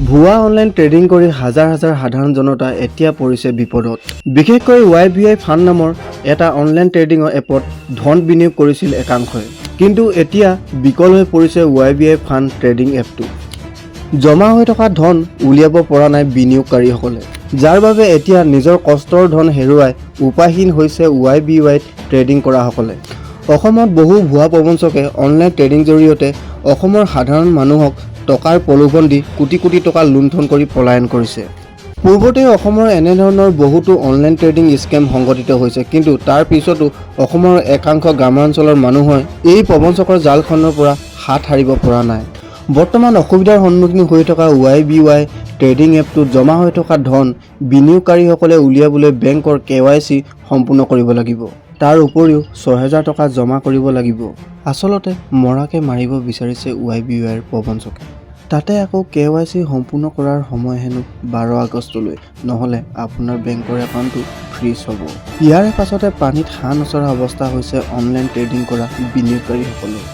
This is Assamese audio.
ভুৱা অনলাইন ট্ৰেডিং কৰি হাজাৰ হাজাৰ সাধাৰণ জনতা এতিয়া পৰিছে বিপদত। বিশেষকৈ YBI ফাণ্ড নামৰ এটা অনলাইন ট্ৰেডিঙৰ এপত ধন বিনিয়োগ কৰিছিল একাংশই। কিন্তু এতিয়া বিকল হৈ পৰিছে YBI ফাণ্ড ট্ৰেডিং এপটো। জমা হৈ থকা ধন উলিয়াব পৰা নাই বিনিয়োগকাৰীসকলে, যাৰ বাবে এতিয়া নিজৰ কষ্টৰ ধন হেৰুৱাই উপায়হীন হৈছে YBI ট্ৰেডিং কৰাসকলে। অসমত বহু ভুৱা প্ৰবঞ্চকে অনলাইন ট্ৰেডিং জৰিয়তে অসমৰ সাধাৰণ মানুহক টকাৰ প্ৰলোভন দি কোটি কোটি টকা লুণ্ঠন কৰি পলায়ন কৰিছে। পূৰ্বতে অসমৰ এনেধৰণৰ বহুতো অনলাইন ট্ৰেডিং স্কেম সংঘটিত হৈছে, কিন্তু তাৰ পিছতো অসমৰ একাংশ গ্ৰামাঞ্চলৰ মানুহে এই প্ৰবঞ্চকৰ জালখনৰ পৰা হাত সাৰিব পৰা নাই। বৰ্তমান অসুবিধাৰ সন্মুখীন হৈ থকা YBI ট্ৰেডিং এপটোত জমা হৈ থকা ধন বিনিয়োগকাৰীসকলে উলিয়াবলৈ বেংকৰ KYC সম্পূৰ্ণ কৰিব লাগিব। তাৰ উপৰিও ৬,০০০ টকা জমা কৰিব লাগিব। আচলতে মৰাকে মাৰিব বিচাৰিছে YBIৰ প্ৰবঞ্চকে। তাতে আকৌ KYC সম্পূৰ্ণ কৰাৰ সময় হেনো ১২ আগষ্টলৈ, নহ'লে আপোনাৰ বেংকৰ একাউণ্টটো ফ্ৰীজ হ'ব। ইয়াৰে পাছতে পানীত হাঁহ নচৰা অৱস্থা হৈছে অনলাইন ট্ৰেডিং কৰা বিনিয়োগকাৰীসকলৰ।